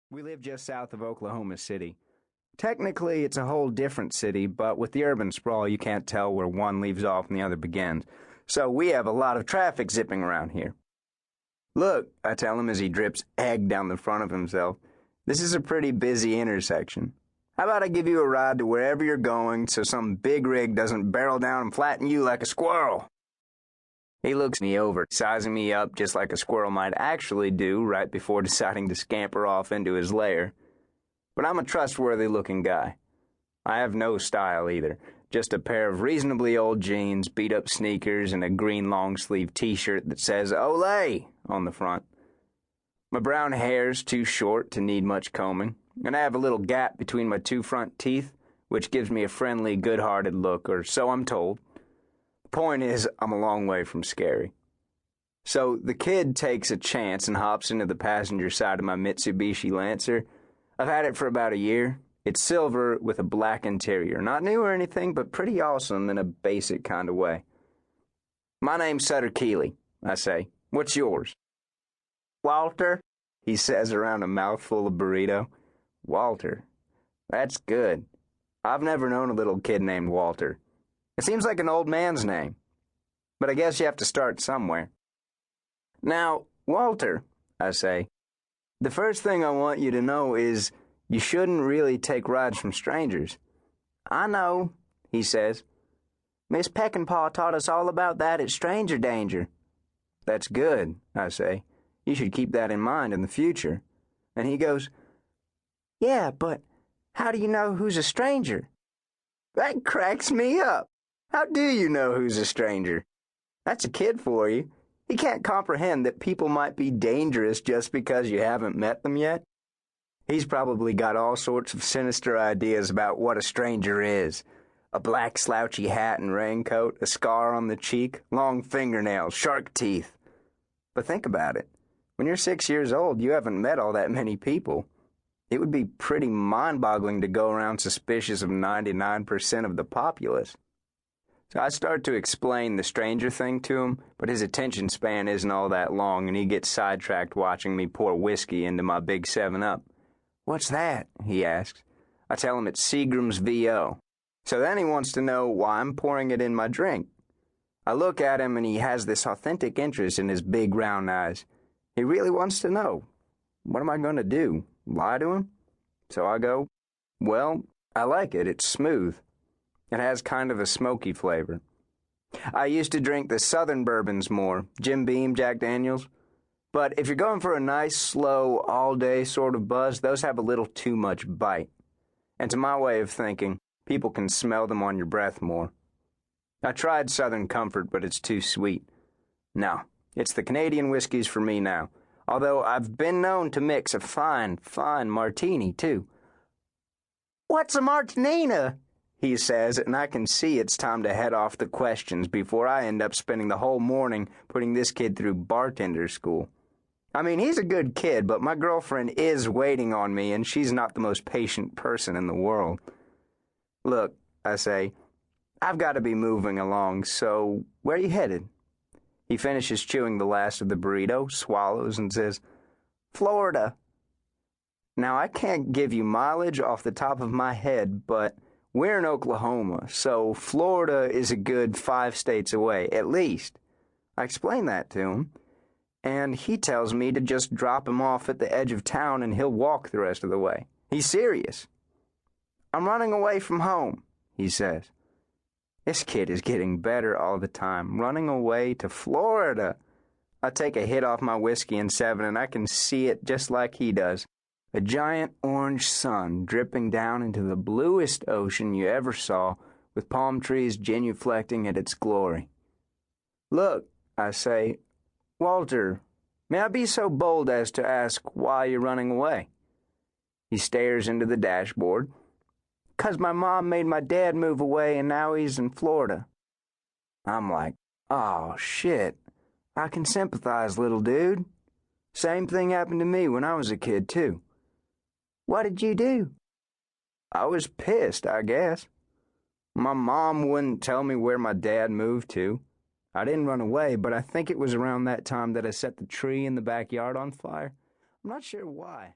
We live just south of Oklahoma City. Technically, it's a whole different city, but with the urban sprawl, you can't tell where one leaves off and the other begins. So we have a lot of traffic zipping around here. Look, I tell him as he drips egg down the front of himself, this is a pretty busy intersection. How about I give you a ride to wherever you're going so some big rig doesn't barrel down and flatten you like a squirrel? He looks me over, sizing me up just like a squirrel might actually do right before deciding to scamper off into his lair. But I'm a trustworthy-looking guy. I have no style either, just a pair of reasonably old jeans, beat-up sneakers, and a green long-sleeve t-shirt that says Olay on the front. My brown hair's too short to need much combing, and I have a little gap between my two front teeth, which gives me a friendly, good-hearted look, or so I'm told. The point is, I'm a long way from scary. So the kid takes a chance and hops into the passenger side of my Mitsubishi Lancer. I've had it for about a year. It's silver with a black interior. Not new or anything, but pretty awesome in a basic kind of way. My name's Sutter Keely, I say. What's yours? Walter, he says around a mouthful of burrito. Walter. That's good. I've never known a little kid named Walter. It seems like an old man's name. But I guess you have to start somewhere. Now, Walter, I say, the first thing I want you to know is you shouldn't really take rides from strangers. I know, he says. Miss Peckinpah taught us all about that at stranger danger. That's good, I say. You should keep that in mind in the future. And he goes, yeah, but how do you know who's a stranger? That cracks me up. How do you know who's a stranger? That's a kid for you. He can't comprehend that people might be dangerous just because you haven't met them yet. He's probably got all sorts of sinister ideas about what a stranger is. A black slouchy hat and raincoat, a scar on the cheek, long fingernails, shark teeth. But think about it. When you're 6 years old, you haven't met all that many people. It would be pretty mind-boggling to go around suspicious of 99% of the populace. So I start to explain the stranger thing to him, but his attention span isn't all that long, and he gets sidetracked watching me pour whiskey into my big 7-Up. What's that? He asks. I tell him it's Seagram's VO. So then he wants to know why I'm pouring it in my drink. I look at him, and he has this authentic interest in his big round eyes. He really wants to know. What am I going to do? Lie to him? So I go, well, I like it. It's smooth. It has kind of a smoky flavor. I used to drink the Southern bourbons more, Jim Beam, Jack Daniels. But if you're going for a nice, slow, all-day sort of buzz, those have a little too much bite. And to my way of thinking, people can smell them on your breath more. I tried Southern Comfort, but it's too sweet. No, it's the Canadian whiskeys for me now, although I've been known to mix a fine martini, too. What's a martinina? He says, and I can see it's time to head off the questions before I end up spending the whole morning putting this kid through bartender school. I mean, he's a good kid, but my girlfriend is waiting on me, and she's not the most patient person in the world. Look, I say, I've got to be moving along, so where are you headed? He finishes chewing the last of the burrito, swallows, and says, Florida. Now, I can't give you mileage off the top of my head, but we're in Oklahoma, so Florida is a good 5 states away, at least. I explain that to him, and he tells me to just drop him off at the edge of town and he'll walk the rest of the way. He's serious. I'm running away from home, he says. This kid is getting better all the time, running away to Florida. I take a hit off my whiskey and 7, and I can see it just like he does. A giant orange sun dripping down into the bluest ocean you ever saw, with palm trees genuflecting at its glory. Look, I say, Walter, may I be so bold as to ask why you're running away? He stares into the dashboard. 'Cause my mom made my dad move away and now he's in Florida. I'm like, oh, shit. I can sympathize, little dude. Same thing happened to me when I was a kid, too. What did you do? I was pissed, I guess. My mom wouldn't tell me where my dad moved to. I didn't run away, but I think it was around that time that I set the tree in the backyard on fire. I'm not sure why.